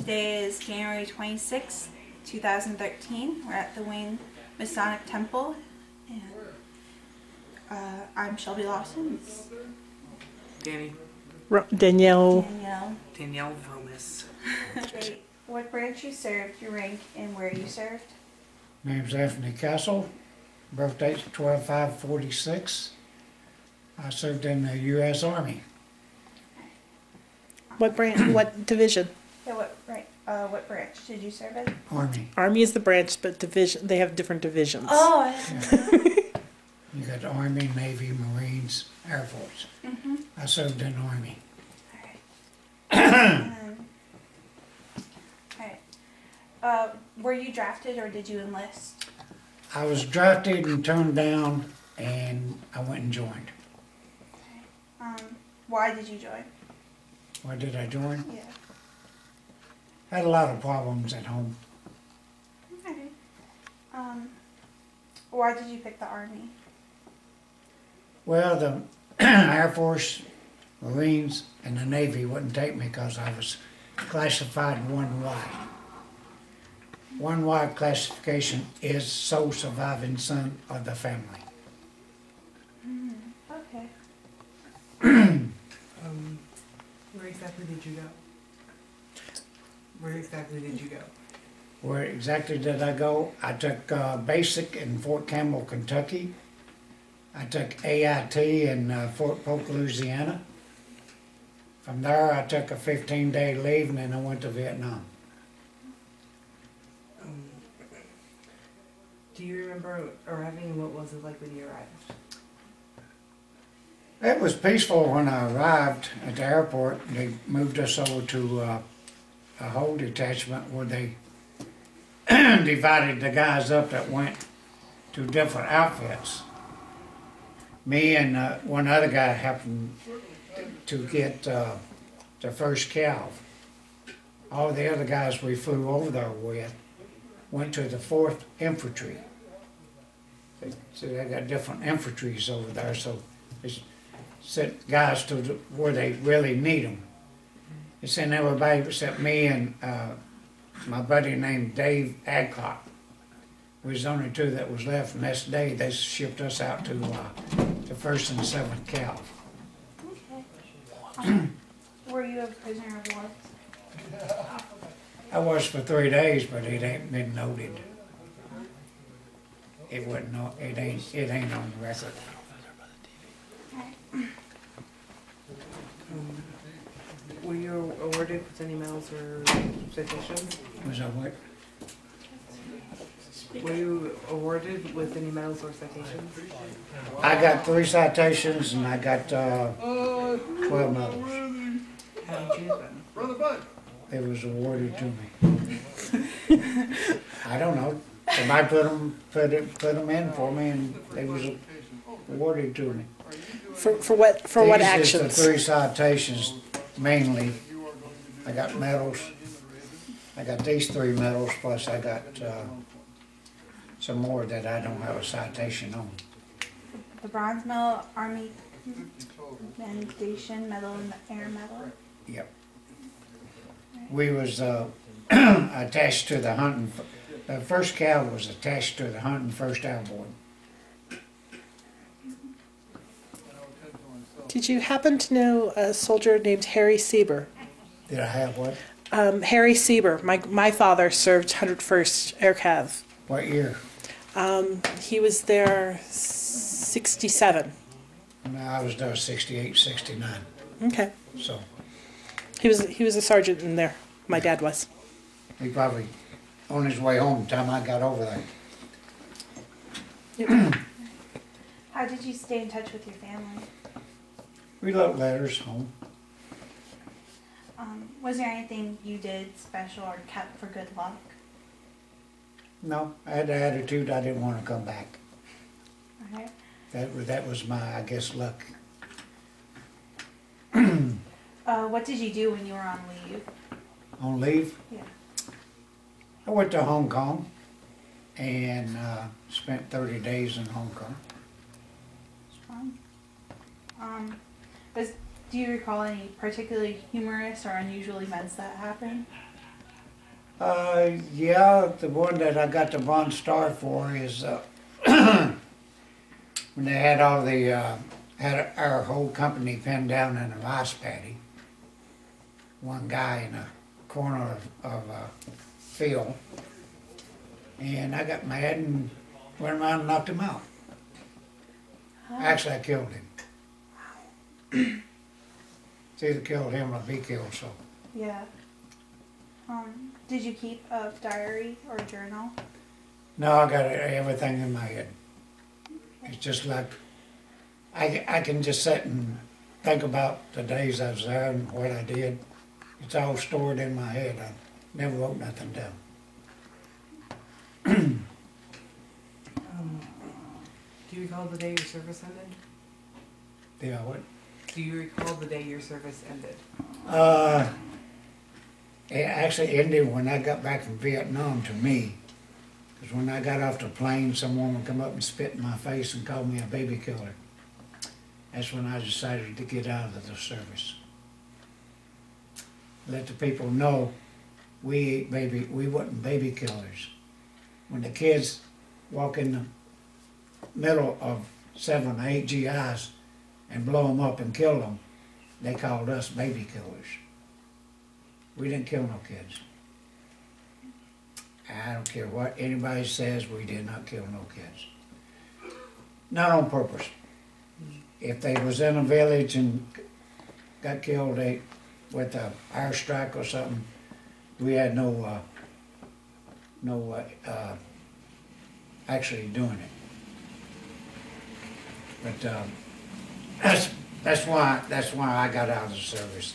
Today is January 26th, 2013. We're at the Wayne Masonic Temple, and I'm Shelby Lawson. Danny. Danniel. Danniel Vomis. Great. What branch you served, your rank, and where you served? Name's Anthony Castle. Birthday's 12/5/46. I served in the U.S. Army. What branch? What division? Yeah, what branch did you serve in? Army. Army is the branch, but division. They have different divisions. Oh, You got Army, Navy, Marines, Air Force. I served in Army. Alright. Were you drafted or did you enlist? I was drafted and turned down, and I went and joined. Why did you join? Why did I join? Yeah. Had a lot of problems at home. Okay. Why did you pick the Army? Well, the Air Force, Marines, and the Navy wouldn't take me because I was classified 1Y. 1Y classification is sole surviving son of the family. Okay. Where exactly did you go? Where exactly did you go? Where exactly did I go? I took basic in Fort Campbell, Kentucky. I took AIT in Fort Polk, Louisiana. From there, I took a 15-day leave, and then I went to Vietnam. Do you remember arriving? What was it like when you arrived? It was peaceful when I arrived at the airport. They moved us over to a whole detachment where they divided the guys up that went to different outfits. Me and one other guy happened to get the first Calv. All the other guys we flew over there with went to the 4th Infantry. So they got different infantries over there, so they sent guys to where they really need them. They sent everybody except me and my buddy named Dave Adcock. We was the only two that was left, and next day they shipped us out to the 1st and 7th Calv. Okay. Were you a prisoner of war? I was for 3 days, but it ain't been noted. It wasn't. It ain't on the record. Were you awarded with any medals or citations? Was that what? Were you awarded with any medals or citations? I got 3 citations and I got 12 medals. How did you choose them? It was awarded to me. I don't know. Somebody put them in for me, and they was awarded to me. For what? For what These actions? is the 3 citations mainly. I got medals. I got these 3 medals, plus I got some more that I don't have a citation on. The Bronze Medal, Army Commendation Medal, and the Air Medal. Yep. We was attached to the hunting. The first Calv was attached to the 101st Airborne. Did you happen to know a soldier named Harry Sieber? Did I have what? Harry Sieber. My father served 101st Air Cav. What year? He was there 67. No, I was there 68, 69. Okay. So He was a sergeant in there. My dad was. he probably on his way home the time I got over there. Yep. How did you stay in touch with your family? We wrote letters home. Was there anything you did special or kept for good luck? No, I had the attitude I didn't want to come back. Okay. That was my, I guess, luck. What did you do when you were on leave? On leave, Yeah. I went to Hong Kong and spent 30 days in Hong Kong. Do you recall any particularly humorous or unusual events that happened? Yeah, the one that I got the Bronze Star for is, when they had all the, had our whole company pinned down in a rice paddy. One guy in a corner of a field. And I got mad and went around and knocked him out. Actually, I killed him. It's either killed him or be killed, so. Yeah. Did you keep a diary or journal? No, I got everything in my head. It's just like, I can just sit and think about the days I was there and what I did. It's all stored in my head. I never wrote nothing down. Do you recall the day your service ended? Yeah, what? Do you recall the day your service ended? It actually ended when I got back from Vietnam to me. Because when I got off the plane, some woman come up and spit in my face and called me a baby killer. That's when I decided to get out of the service. Let the people know we wasn't baby killers. When the kids walk in the middle of 7 or 8 GIs and blow them up and kill them, they called us baby killers. We didn't kill no kids. I don't care what anybody says, we did not kill no kids. Not on purpose. If they was in a village and got killed with a airstrike or something, we had no actually doing it. But that's why I got out of the service.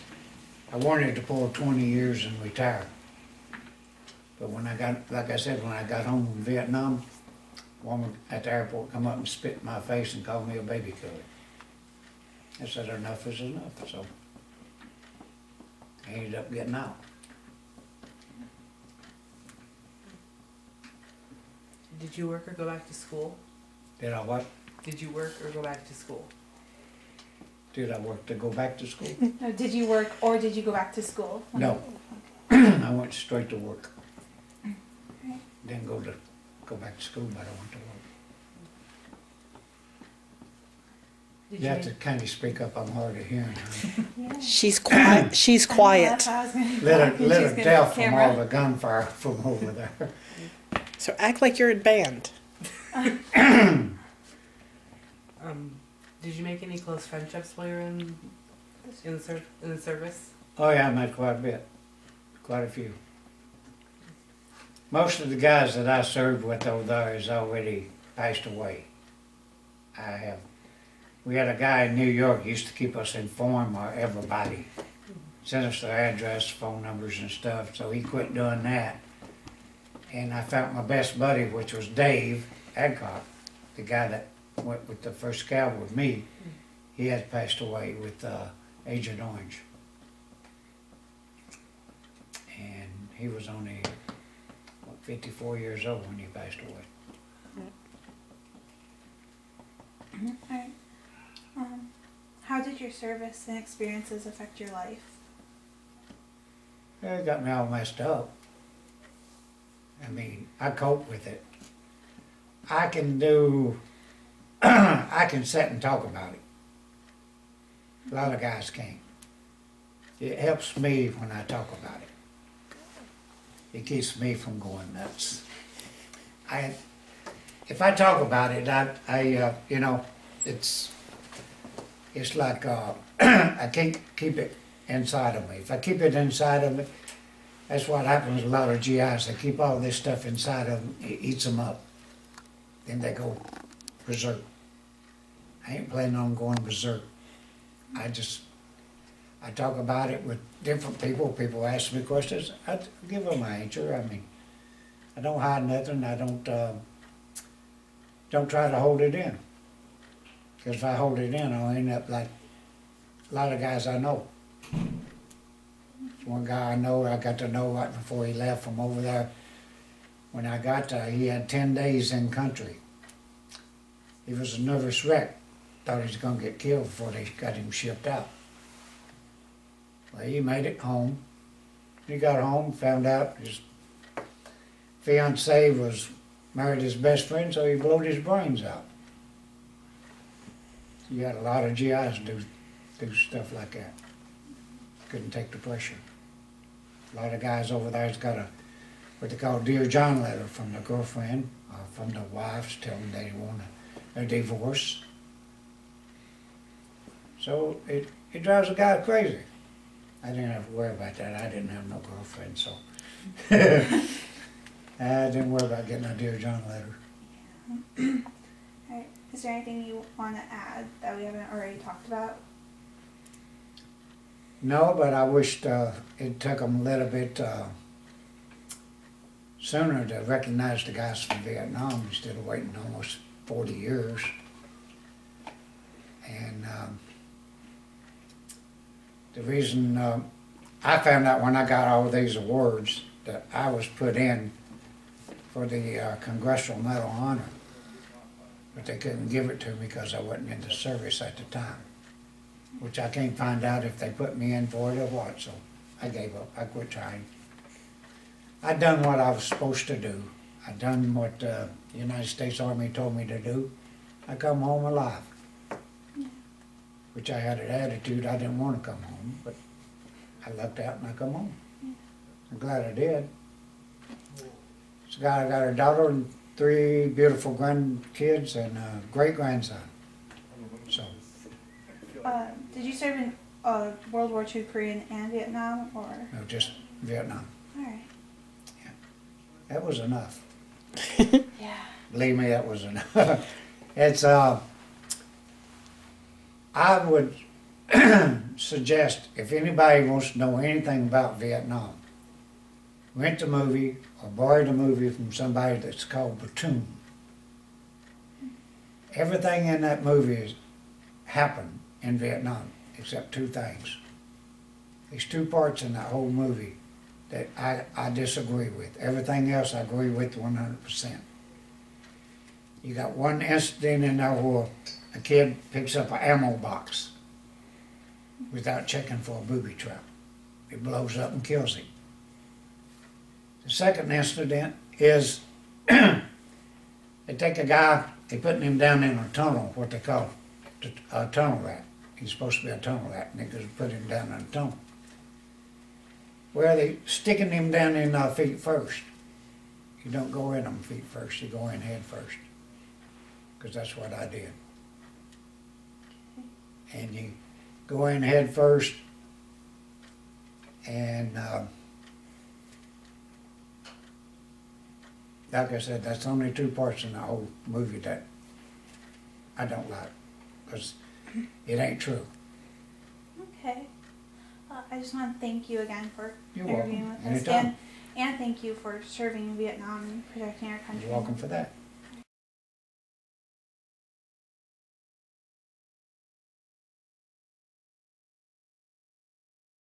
I wanted to pull 20 years and retire. But when I got, like I said, when I got home from Vietnam, a woman at the airport come up and spit in my face and called me a baby killer. I said enough is enough, so I ended up getting out. Did you work or go back to school? Did I what? Did you work or go back to school? Did I work to go back to school? No, did you work or did you go back to school? No. I went straight to work. Didn't go back to school, but I went to work. Did You have to kind of speak up, I'm hard of hearing. Yeah. She's quiet. She's quiet. Let her deaf from all the gunfire from over there. So act like you're in band. Did you make any close friendships while you were in the service? Oh yeah, I met quite a bit, quite a few. Most of the guys that I served with over there has already passed away. We had a guy in New York, used to keep us informed of everybody. Sent us their address, phone numbers and stuff, so he quit doing that. And I found my best buddy, which was Dave Adcock, the guy that went with the first scout with me. He had passed away with Agent Orange. And he was only 54 years old when he passed away. Alright. How did your service and experiences affect your life? It got me all messed up. I mean, I cope with it. I can sit and talk about it. A lot of guys can't. It helps me when I talk about it. It keeps me from going nuts. If I talk about it, you know, it's like I can't keep it inside of me. If I keep it inside of me, that's what happens with a lot of GIs. They keep all this stuff inside of them, it eats them up. Then they go berserk. I ain't planning on going berserk. I talk about it with different people. People ask me questions. I give them an answer. I mean, I don't hide nothing. I don't try to hold it in. Because if I hold it in, I'll end up like a lot of guys I know. One guy I know, I got to know right before he left from over there. When I got there, he had 10 days in country. He was a nervous wreck. Thought he was going to get killed before they got him shipped out. Well, he made it home. He got home, found out his fiance was married his best friend, so he blowed his brains out. You had a lot of GIs do stuff like that. Couldn't take the pressure. A lot of guys over there's got what they call Dear John letter from the girlfriend or from the wives telling they want a divorce. So it drives a guy crazy. I didn't have to worry about that. I didn't have no girlfriend, so I didn't worry about getting a Dear John letter. Alright, is there anything you want to add that we haven't already talked about? No, but I wished it took them a little bit sooner to recognize the guys from Vietnam instead of waiting almost 40 years. And the reason I found out when I got all these awards that I was put in for the Congressional Medal of Honor, but they couldn't give it to me because I wasn't in the service at the time, which I can't find out if they put me in for it or what, so I gave up. I quit trying. I done what I was supposed to do. I done what the United States Army told me to do. I come home alive, which I had an attitude I didn't want to come home, but I lucked out and I come home. I'm glad I did. So I got a daughter and 3 beautiful grandkids and a great-grandson. So. Did you serve in World War II, Korean, and Vietnam, or? No, just Vietnam. Alright. Yeah. That was enough. Yeah. Believe me, that was enough. It's, I would suggest, if anybody wants to know anything about Vietnam, rent the movie or borrow the movie from somebody that's called Platoon. Everything in that movie happened in Vietnam, except 2 things. There's 2 parts in that whole movie that I disagree with. Everything else I agree with 100%. You got one incident in there where a kid picks up an ammo box without checking for a booby trap. It blows up and kills him. The second incident is they take a guy, they put him down in a tunnel, what they call a tunnel rat. He's supposed to be a tunnel rat, and they just put him down in a tunnel. Well, they sticking him down in feet first. You don't go in them feet first, you go in head first. Because that's what I did. And you go in head first, and like I said, that's only 2 parts in the whole movie that I don't like, because it ain't true. Okay. I just want to thank you again for You're interviewing welcome. with us, Anytime. and thank you for serving in Vietnam and protecting our country. You're welcome for that.